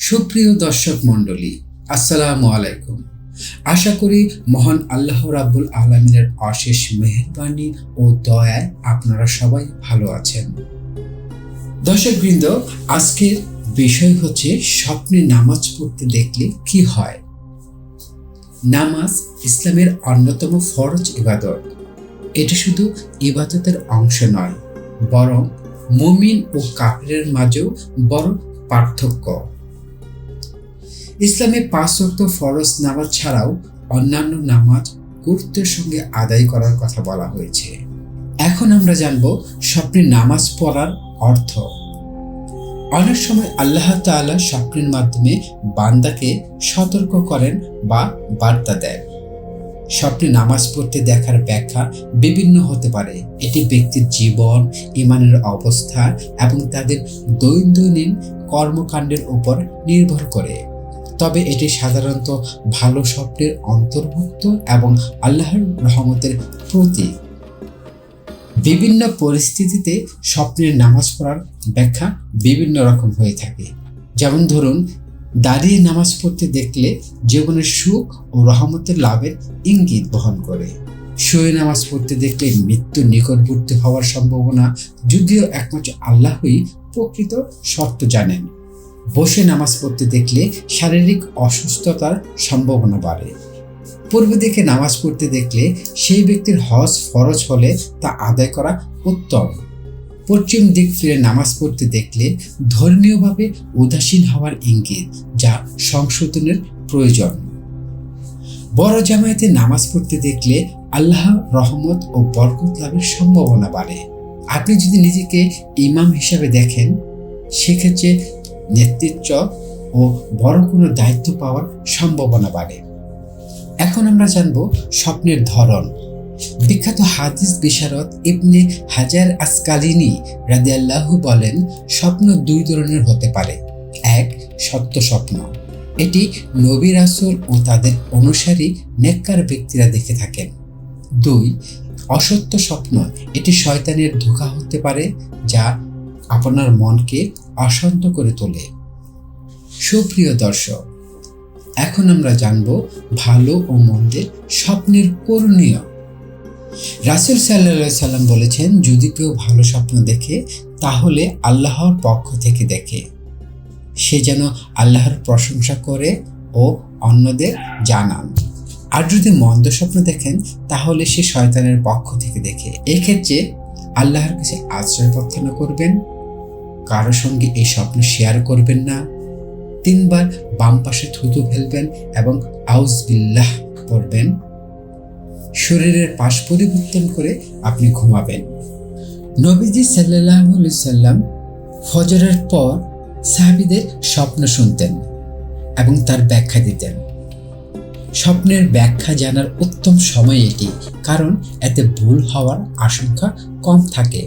সুপ্রিয় দর্শক মণ্ডলী, আসসালামু আলাইকুম। আশা করি মহান আল্লাহ রাব্বুল আলামিনের অশেষ মেহেরবানি ও দয়ায় আপনারা সবাই ভালো আছেন। দর্শকবৃন্দ, আজকের বিষয় হচ্ছে স্বপ্নে নামাজ পড়তে দেখলে কি হয়। নামাজ ইসলামের অন্যতম ফরজ ইবাদত। এটা শুধু ইবাদতের অংশ নয়, বরং মুমিন ও কাফিরের মাঝেও বড় পার্থক্য। ইসলামে 5 ওয়াক্ত ফরজ নামাজ ছাড়াও অন্যান্য নামাজ গুরুত্বের সঙ্গে আদায় করার কথা বলা হয়েছে। এখন আমরা জানব স্বপ্নে নামাজ পড়ার অর্থ। অনেক সময় আল্লাহ তাআলা স্বপ্নের মাধ্যমে বান্দাকে সতর্ক করেন বা বার্তা দেন। স্বপ্নে নামাজ পড়তে দেখার ব্যাখ্যা বিভিন্ন হতে পারে। এটি ব্যক্তির জীবন, ঈমানের অবস্থা এবং তাদের দৈনন্দিন কর্মকাণ্ডের উপর নির্ভর করে। তবে এটি সাধারণত ভালো স্বপ্নের অন্তর্ভুক্ত এবং আল্লাহর রহমতের প্রতীক। বিভিন্ন পরিস্থিতিতে স্বপ্নের নামাজ পড়ার ব্যাখ্যা বিভিন্ন রকম হয়ে থাকে। যেমন ধরুন, দাঁড়িয়ে নামাজ পড়তে দেখলে জীবনের সুখ ও রহমতের লাভের ইঙ্গিত বহন করে। শুয়ে নামাজ পড়তে দেখলে মৃত্যুর নিকটবর্তী হওয়ার সম্ভাবনা, যদিও একমাত্র আল্লাহই প্রকৃত শর্ত জানেন। বসে নামাজ পড়তে দেখলে শারীরিক অসুস্থতার সম্ভাবনা বাড়ে। পূর্ব দিকে নামাজ পড়তে দেখলে সেই ব্যক্তির হজ ফরজ হলে তা আদায় করা উত্তম। পশ্চিম দিক ফিরে নামাজ পড়তে দেখলে ধর্মীয়ভাবে উদাসীন হওয়ার ইঙ্গিত, যা সংশোধনের প্রয়োজন। বড় জামায়াতে নামাজ পড়তে দেখলে আল্লাহ রহমত ও বরকত লাভের সম্ভাবনা বাড়ে। আপনি যদি নিজেকে ইমাম হিসাবে দেখেন, সেক্ষেত্রে নেতৃত্ব ও বড় কোনো দায়িত্ব পাওয়ার সম্ভাবনা বাড়ে। এখন আমরা জানব স্বপ্নের ধরন। বিখ্যাত হাদিস বিশারদ ইবনে হাজার আসকালিনী রাদিয়াল্লাহু বলেন, স্বপ্ন 2 ধরনের হতে পারে। 1. সত্য স্বপ্ন। এটি নবী রাসূল ও তাদের অনুসারী নেককার ব্যক্তিরা দেখে থাকেন। 2. অসত্য স্বপ্ন। এটি শয়তানের ধোঁকা হতে পারে, যা আপনার মনকে অশান্ত করে তোলে। সুপ্রিয় দর্শক, এখন আমরা জানব ভালো ও মন্দের স্বপ্নের করণীয়। রাসূল সাল্লাল্লাহু আলাইহি সাল্লাম বলেছেন, যদি কেউ ভালো স্বপ্ন দেখে তাহলে আল্লাহর পক্ষ থেকে দেখে। সে যেন আল্লাহর প্রশংসা করে ও অন্যদের জানান। আর যদি মন্দ স্বপ্ন দেখেন তাহলে সে শয়তানের পক্ষ থেকে দেখে। এক্ষেত্রে আল্লাহর কাছে আশ্রয় প্রার্থনা করবেন, কারো সঙ্গে এই স্বপ্ন শেয়ার করবেন না, 3 বার বাম পাশে থুতু ফেলবেন এবং আউজ বিল্লাহ পড়বেন। শরীরের পাশ পরিবর্তন করে আপনি ঘুমাবেন। নবীজি সাল্লাল্লাহু আলাইহি সাল্লাম ফজরের পর সাহাবীদের স্বপ্ন শুনতেন এবং তার ব্যাখ্যা দিতেন। স্বপ্নের ব্যাখ্যা জানার উত্তম সময় এটি, কারণ এতে ভুল হওয়ার আশঙ্কা কম থাকে।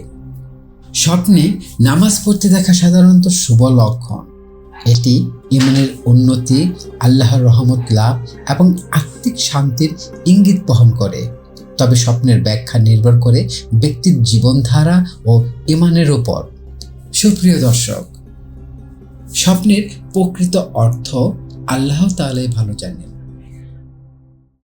স্বপ্নে নামাজ পড়তে দেখা সাধারণত শুভ লক্ষণ। এটি ঈমানের উন্নতি, আল্লাহর রহমত লাভ এবং আত্মিক শান্তির ইঙ্গিত বহন করে। তবে স্বপ্নের ব্যাখ্যা নির্ভর করে ব্যক্তির জীবনধারা ও ঈমানের উপর। সুপ্রিয় দর্শক, স্বপ্নের প্রকৃত অর্থ আল্লাহ তাআলাই ভালো জানেন।